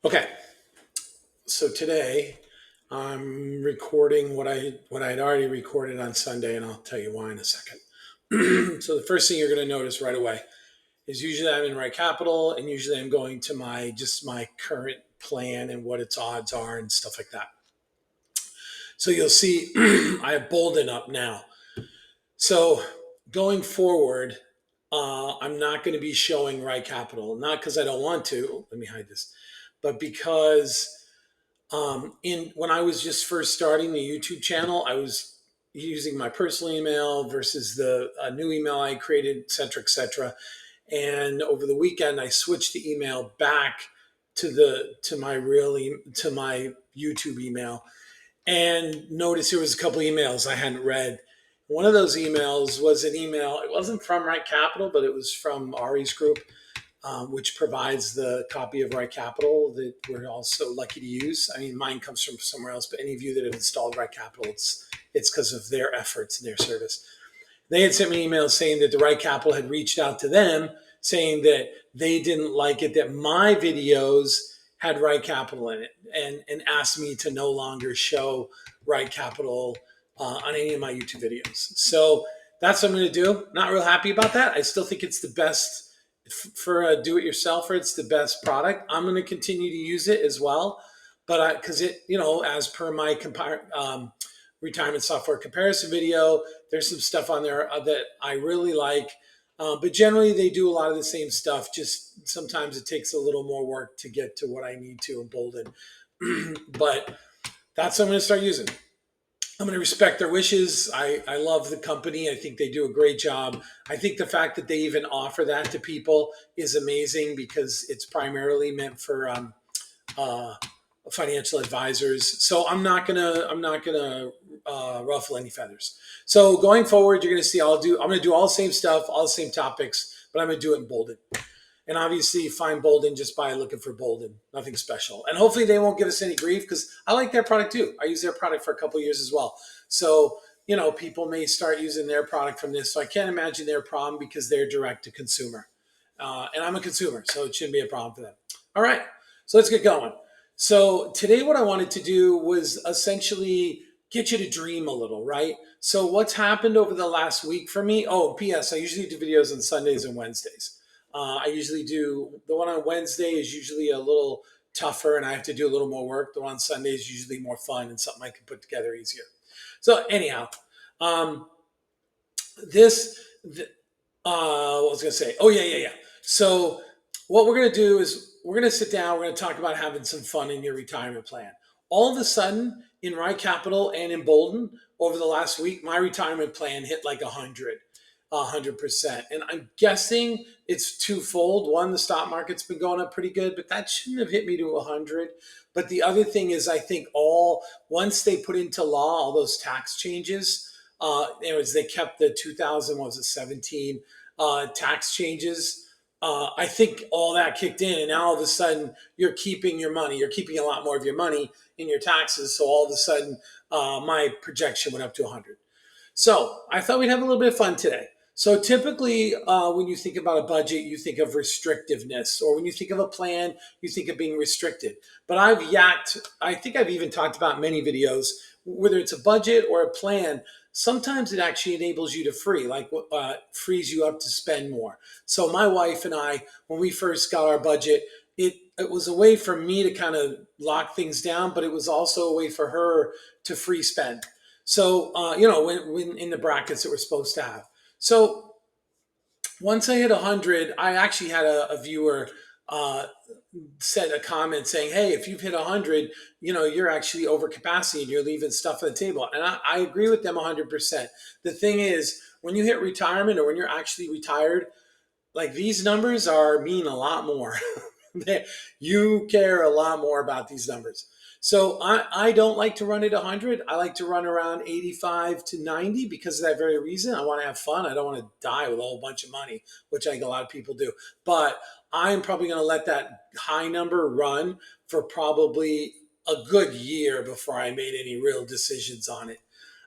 Okay, so today I'm recording what I'd already recorded on Sunday, and I'll tell you why in a second. So the first thing you're going to notice right away is usually I'm in Right Capital, and usually I'm going to my current plan and what its odds are and stuff like that. So you'll see I have Bolden up now. So going forward, I'm not going to be showing Right Capital, not because I don't want to. Let me hide this, but because in when I was just first starting the YouTube channel, I was using my personal email versus the new email I created, et cetera, et cetera. And over the weekend, I switched the email back to my to my YouTube email, and noticed there was a couple emails I hadn't read. One of those emails was an email. It wasn't from Right Capital, but it was from Ari's group, which provides the copy of Right Capital that we're also lucky to use. I mean, mine comes from somewhere else, but any of you that have installed Right Capital, it's because of their efforts and their service. They had sent me an email saying that the Right Capital had reached out to them, saying that they didn't like it that my videos had Right Capital in it, and asked me to no longer show Right Capital on any of my YouTube videos. So that's what I'm going to do. Not real happy about that. I still think it's the best for a do-it-yourselfer. It's the best product. I'm going to continue to use it as well, but because as per my retirement software comparison video, there's some stuff on there that I really like. But generally, they do a lot of the same stuff. Just sometimes it takes a little more work to get to what I need to in Bolden. But that's what I'm going to start using. I'm going to respect their wishes. I love the company. I think they do a great job. I think the fact that they even offer that to people is amazing because it's primarily meant for uh, financial advisors. So I'm not gonna ruffle any feathers. So going forward, you're gonna see I'm gonna do all the same stuff, all the same topics, but I'm gonna do it in Bolden. And obviously, find Bolden just by looking for Bolden. Nothing special. And hopefully, they won't give us any grief because I like their product too. I use their product for a couple of years as well. So people may start using their product from this. So I can't imagine their problem because they're direct to consumer, and I'm a consumer, so it shouldn't be a problem for them. All right, so let's get going. So today, what I wanted to do was essentially get you to dream a little, right? So what's happened over the last week for me? Oh, P.S. I usually do videos on Sundays and Wednesdays. I usually do the one on Wednesday is usually a little tougher and I have to do a little more work. The one on Sunday is usually more fun and something I can put together easier. So anyhow, um, this, what was I going to say? Oh yeah. So what we're going to do is we're going to sit down. We're going to talk about having some fun in your retirement plan. All of a sudden, in Rye Capital and in Bolden, over the last week, my retirement plan hit like 100%. And I'm guessing it's twofold. One, the stock market's been going up pretty good, but that shouldn't have hit me to 100. But the other thing is, I think once they put into law all those tax changes, they kept the 2000, what was it, 17 tax changes. I think all that kicked in, and now all of a sudden you're keeping your money. You're keeping a lot more of your money in your taxes. So all of a sudden, my projection went up to 100. So I thought we'd have a little bit of fun today. So typically, when you think about a budget, you think of restrictiveness, or when you think of a plan, you think of being restricted. But I think I've even talked about many videos, whether it's a budget or a plan, sometimes it actually enables you to frees you up to spend more. So my wife and I, when we first got our budget, it was a way for me to kind of lock things down, but it was also a way for her to free spend. So, when in the brackets that we're supposed to have. So once I hit 100, I actually had a viewer uh, send a comment saying, "Hey, if you've hit 100, you're actually over capacity and you're leaving stuff on the table." And I agree with them 100%. The thing is, when you hit retirement or when you're actually retired, like these numbers mean a lot more. You care a lot more about these numbers. So I don't like to run at 100. I like to run around 85 to 90 because of that very reason. I want to have fun. I don't want to die with a whole bunch of money, which I think a lot of people do. But I'm probably going to let that high number run for probably a good year before I made any real decisions on it.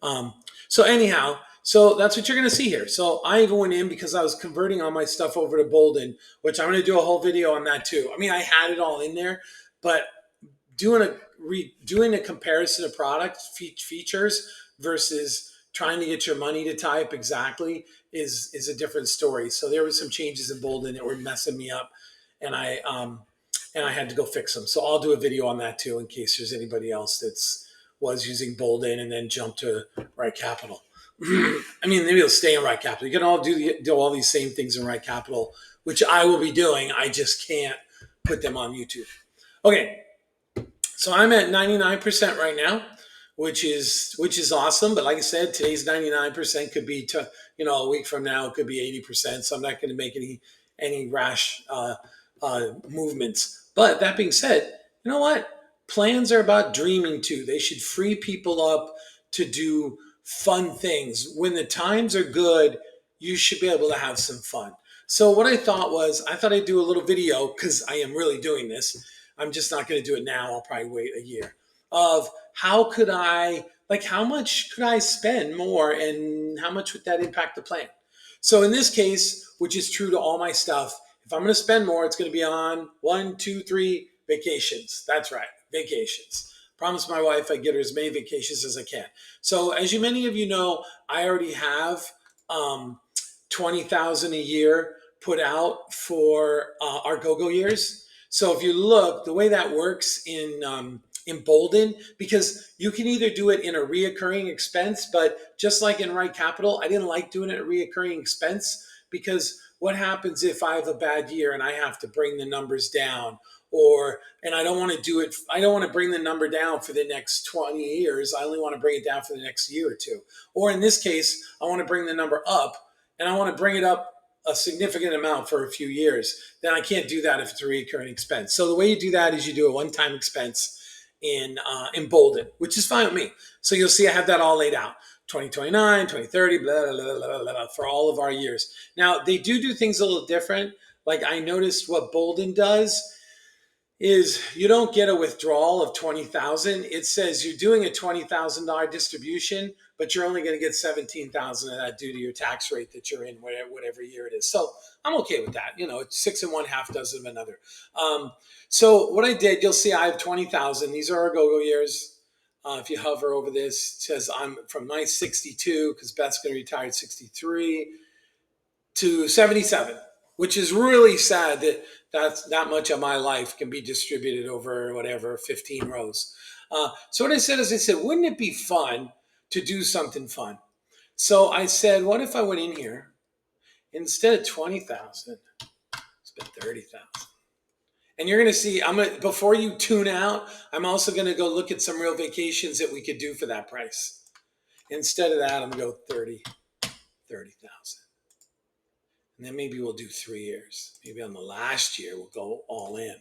Um, so anyhow, so that's what you're going to see here. So I even went in because I was converting all my stuff over to Bolden, which I'm going to do a whole video on that too. I mean, I had it all in there, but doing a comparison of product features versus trying to get your money to type exactly is a different story. So there were some changes in Bolden that were messing me up, and I had to go fix them. So I'll do a video on that too, in case there's anybody else that's was using Bolden and then jumped to Right Capital. I mean, maybe it'll stay in Right Capital. You can all do all these same things in Right Capital, which I will be doing. I just can't put them on YouTube. Okay, so I'm at 99% right now, which is awesome. But like I said, today's 99% could be a week from now it could be 80%. So I'm not going to make any rash movements. But that being said, you know what? Plans are about dreaming too. They should free people up to do fun things. When the times are good, you should be able to have some fun. So what I thought I'd do a little video, because I am really doing this. I'm just not going to do it now. I'll probably wait a year, of how much could I spend more and how much would that impact the plan? So in this case, which is true to all my stuff, if I'm going to spend more, it's going to be on 1, 2, 3 vacations. That's right, vacations. Promise my wife I get her as many vacations as I can. So as many of you know, I already have 20,000 a year put out for our go-go years. So if you look, the way that works in Bolden, because you can either do it in a reoccurring expense, but just like in Right Capital, I didn't like doing it a reoccurring expense, because what happens if I have a bad year and I have to bring the numbers down, and I don't want to do it. I don't want to bring the number down for the next 20 years. I only want to bring it down for the next year or two. Or in this case, I want to bring the number up, and I want to bring it up a significant amount for a few years. Then I can't do that if it's a recurring expense. So the way you do that is you do a one-time expense in Bolden, which is fine with me. So you'll see I have that all laid out. 2029, 2030, blah, blah, blah, blah, blah, for all of our years. Now, they do things a little different. Like I noticed what Bolden does is you don't get a withdrawal of 20,000. It says you're doing a $20,000 distribution, but you're only going to get 17,000 of that due to your tax rate that you're in, whatever year it is. So I'm okay with that. It's 6 and 1/2 dozen of another. So what I did, you'll see I have 20,000. These are our go-go years. If you hover over this, it says I'm from 1962, because Beth's going to retire at 63, to 77, which is really sad that much of my life can be distributed over whatever 15 rows. So what I said is, wouldn't it be fun to do something fun? So I said, what if I went in here, instead of 20,000, spend 30,000. And you're going to see, before you tune out, I'm also going to go look at some real vacations that we could do for that price. Instead of that, I'm going to go 30,000. And then maybe we'll do 3 years. Maybe on the last year, we'll go all in,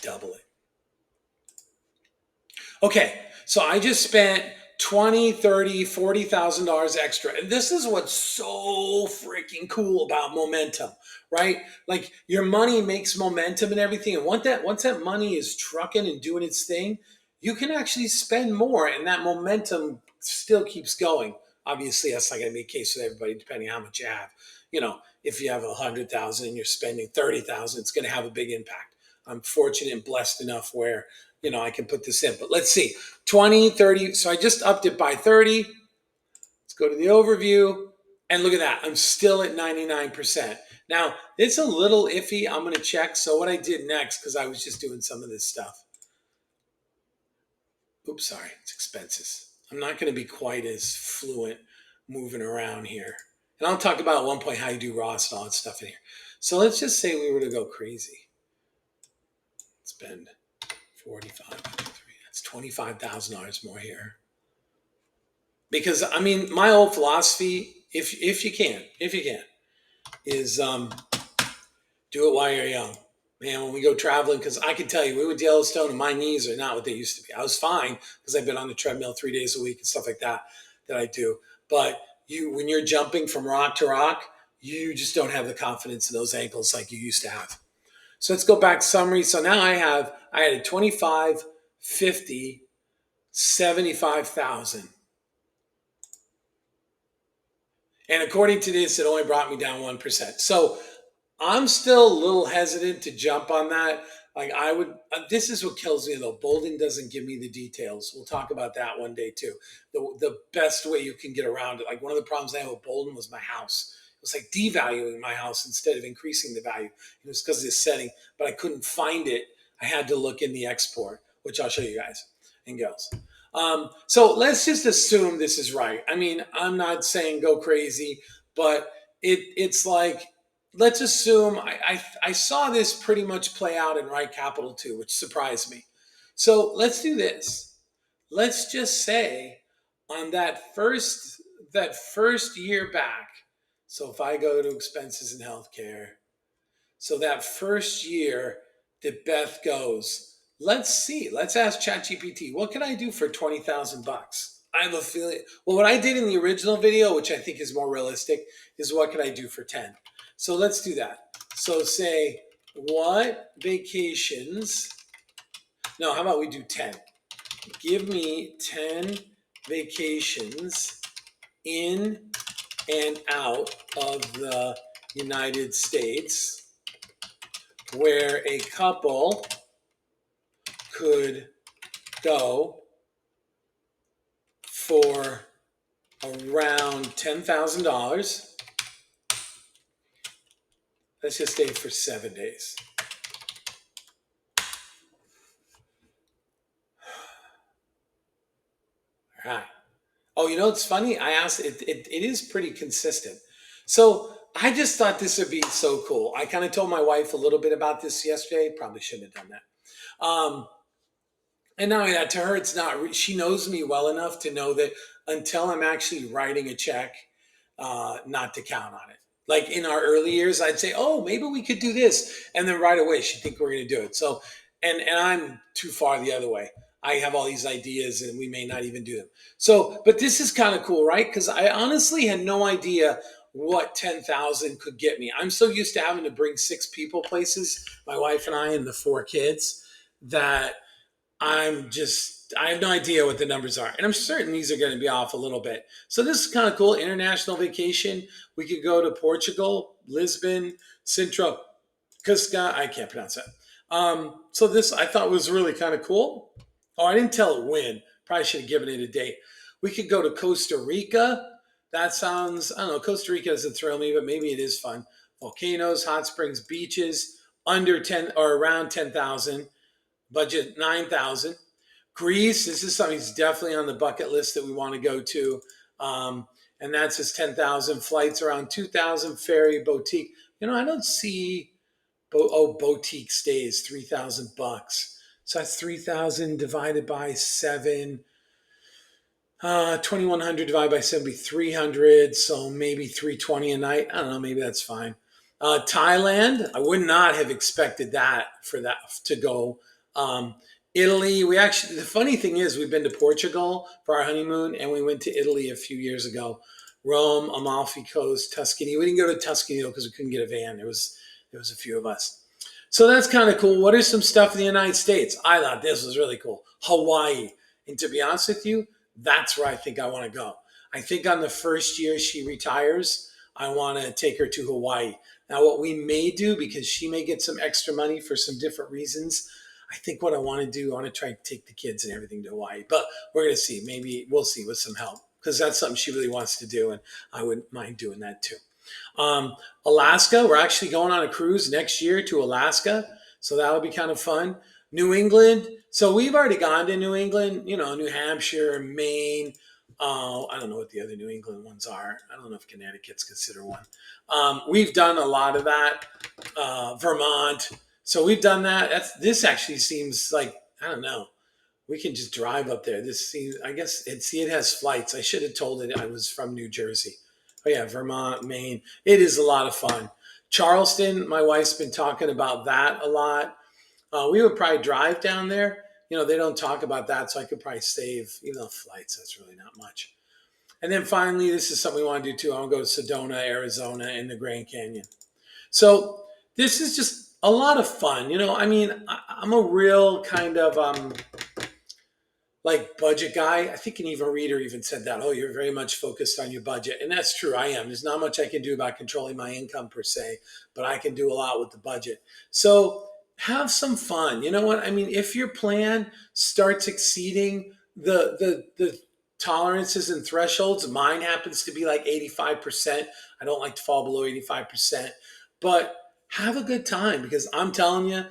double it. Okay, so I just spent $20,000, $30,000, $40,000 extra. And this is what's so freaking cool about momentum, right? Like your money makes momentum and everything. And once that money is trucking and doing its thing, you can actually spend more, and that momentum still keeps going. Obviously, that's not going to be the case with everybody, depending on how much you have. If you have 100,000 and you're spending 30,000, it's going to have a big impact. I'm fortunate and blessed enough where I can put this in. But let's see, 20, 30. So I just upped it by 30. Let's go to the overview, and look at that. I'm still at 99%. Now, it's a little iffy. I'm going to check. So what I did next, because I was just doing some of this stuff. Oops, sorry, it's expenses. I'm not going to be quite as fluent moving around here. And I'll talk about at one point how you do Roth and all that stuff in here. So let's just say we were to go crazy. Spend 45, 53. That's $25,000 more here. Because my old philosophy, if you can, is do it while you're young. Man, when we go traveling, because I can tell you, we went to Yellowstone and my knees are not what they used to be. I was fine because I've been on the treadmill 3 days a week and stuff like that I do. But when you're jumping from rock to rock, you just don't have the confidence in those ankles like you used to have. So let's go back to summary. So now I had 25, 50, 75,000. And according to this, it only brought me down 1%. So I'm still a little hesitant to jump on that. Like I would, this is what kills me though. Bolden doesn't give me the details. We'll talk about that one day too. The best way you can get around it. Like one of the problems I had with Bolden was my house. It was like devaluing my house instead of increasing the value. It was because of this setting, but I couldn't find it. I had to look in the export, which I'll show you guys and girls. So let's just assume this is right. I mean, I'm not saying go crazy, but it's like let's assume I saw this pretty much play out in Right Capital too, which surprised me. So let's do this. Let's just say on that first year back. So if I go to expenses in healthcare, so that first year that Beth goes, let's see, let's ask ChatGPT, what can I do for 20,000 bucks? I have a feeling. Well, what I did in the original video, which I think is more realistic, is what can I do for 10? So let's do that. So say, what vacations? No, how about we do 10? Give me 10 vacations in and out of the United States where a couple could go for around $10,000. Let's just stay for 7 days. All right. Oh, you know, it's funny. I asked, it is pretty consistent. So I just thought this would be so cool. I kind of told my wife a little bit about this yesterday. Probably shouldn't have done that. And not only that, to her, it's not, she knows me well enough to know that until I'm actually writing a check, not to count on it. Like in our early years, I'd say, oh, maybe we could do this. And then right away, she'd think we're going to do it. So, and I'm too far the other way. I have all these ideas and we may not even do them. So, but this is kind of cool, right? Because I honestly had no idea what 10,000 could get me. I'm so used to having to bring 6 people places, my wife and I and the 4 kids, that I have no idea what the numbers are. And I'm certain these are going to be off a little bit. So this is kind of cool. International vacation. We could go to Portugal, Lisbon, Sintra, Cusca. I can't pronounce that. So this I thought was really kind of cool. Oh, I didn't tell it when. Probably should have given it a date. We could go to Costa Rica. That sounds, I don't know, Costa Rica doesn't thrill me, but maybe it is fun. Volcanoes, hot springs, beaches, under 10 or around 10,000. Budget 9,000. Greece, this is something that's definitely on the bucket list that we want to go to. And that's just 10,000. Flights around 2,000. Ferry, boutique. You know, I don't see, boutique stays, 3,000 bucks. So that's 3,000 divided by 7. 2,100 divided by 7 would be 300. So maybe 320 a night. I don't know. Maybe that's fine. Thailand, I would not have expected that to go. Italy, the funny thing is we've been to Portugal for our honeymoon and we went to Italy a few years ago. Rome, Amalfi Coast, Tuscany. We didn't go to Tuscany though because we couldn't get a van. There was a few of us. So that's kind of cool. What are some stuff in the United States? I thought this was really cool. Hawaii. And to be honest with you, that's where I think I want to go. I think on the first year she retires, I want to take her to Hawaii. Now, what we may do, because she may get some extra money for some different reasons, I think what I want to do, I want to try to take the kids and everything to Hawaii. But we're going to see. Maybe we'll see with some help because that's something she really wants to do. And I wouldn't mind doing that too. Alaska, we're actually going on a cruise next year to Alaska. So that'll be kind of fun. New England. So we've already gone to New England, you know, New Hampshire, Maine. I don't know what the other New England ones are. I don't know if Connecticut's considered one. We've done a lot of that. Vermont. So we've done that. This actually seems like, I don't know. We can just drive up there. This seems, I guess, it has flights. I should have told it I was from New Jersey. Oh yeah, Vermont, Maine. It is a lot of fun. Charleston, my wife's been talking about that a lot. We would probably drive down there. You know, they don't talk about that, so I could probably save, flights. That's really not much. And then finally, this is something we want to do too. I want to go to Sedona, Arizona, and the Grand Canyon. So this is just a lot of fun. You know, I mean, I'm a real kind of like budget guy. I think an even reader even said that. Oh, you're very much focused on your budget, and that's true. I am. There's not much I can do about controlling my income per se, but I can do a lot with the budget. So have some fun. You know what I mean? If your plan starts exceeding the tolerances and thresholds, mine happens to be like 85%. I don't like to fall below 85%, but have a good time because I'm telling you,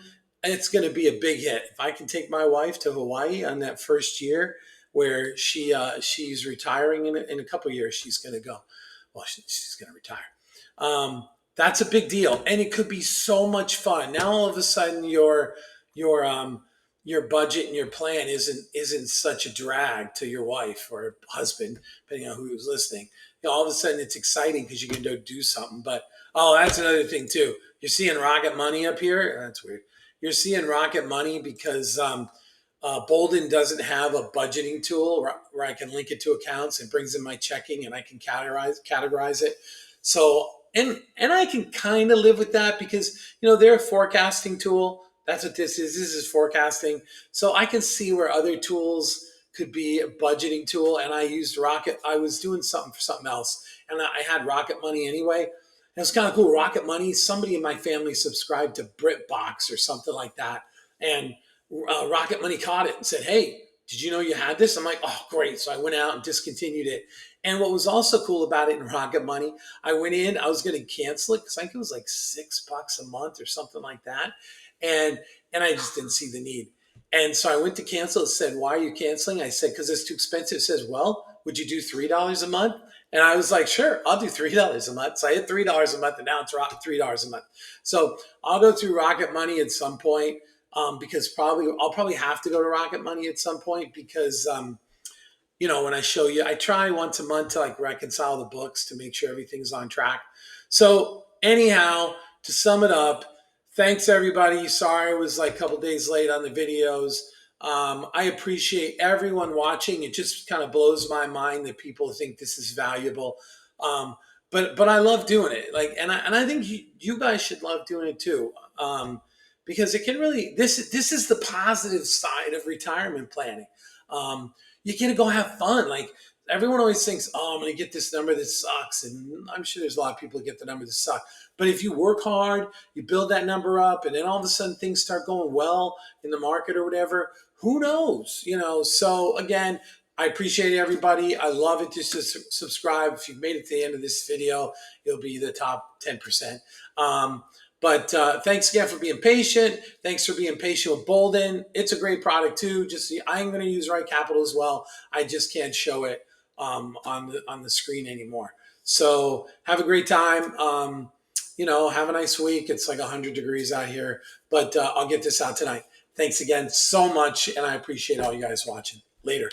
it's going to be a big hit. If I can take my wife to Hawaii on that first year where she's retiring in a couple of years, she's going to go. Well, she's going to retire. That's a big deal, and it could be so much fun. Now all of a sudden your your budget and your plan isn't such a drag to your wife or husband, depending on who's listening. You know, all of a sudden it's exciting because you can go do something. But oh, that's another thing too. You're seeing Rocket Money up here. That's weird. You're seeing Rocket Money because Bolden doesn't have a budgeting tool where I can link it to accounts. It brings in my checking and I can categorize it. So and I can kind of live with that because they're a forecasting tool. That's what this is. This is forecasting. So I can see where other tools could be a budgeting tool. And I used Rocket. I was doing something for something else, and I had Rocket Money anyway. And it was kind of cool. Rocket Money. Somebody in my family subscribed to BritBox or something like that, and Rocket Money caught it and said, "Hey, did you know you had this?" I'm like, "Oh, great!" So I went out and discontinued it. And what was also cool about it in Rocket Money, I went in. I was going to cancel it because I think it was like $6 a month or something like that, and I just didn't see the need. And so I went to cancel. It said, "Why are you canceling?" I said, "Because it's too expensive." It says, "Well, would you do $3 a month?" And I was like, "Sure, I'll do $3 a month." So I hit $3 a month, and now it's $3 a month. So I'll go through Rocket Money at some point because I'll probably have to go to Rocket Money at some point because when I show you, I try once a month to like reconcile the books to make sure everything's on track. So anyhow, to sum it up, thanks everybody. Sorry I was like a couple days late on the videos. I appreciate everyone watching. It just kind of blows my mind that people think this is valuable. But I love doing it. Like, and I think you guys should love doing it too. Because it can really, this is the positive side of retirement planning. You get to go have fun. Like everyone always thinks, "Oh, I'm going to get this number that sucks," and I'm sure there's a lot of people that get the number that suck. But if you work hard, you build that number up, and then all of a sudden things start going well in the market or whatever. Who knows? So again, I appreciate everybody. I love it. Just subscribe. If you've made it to the end of this video, you'll be the top 10%. But thanks again for being patient. Thanks for being patient with Bolden. It's a great product too. Just I'm going to use Right Capital as well. I just can't show it on the screen anymore. So have a great time. Have a nice week. It's like 100 degrees out here, but I'll get this out tonight. Thanks again so much, and I appreciate all you guys watching. Later.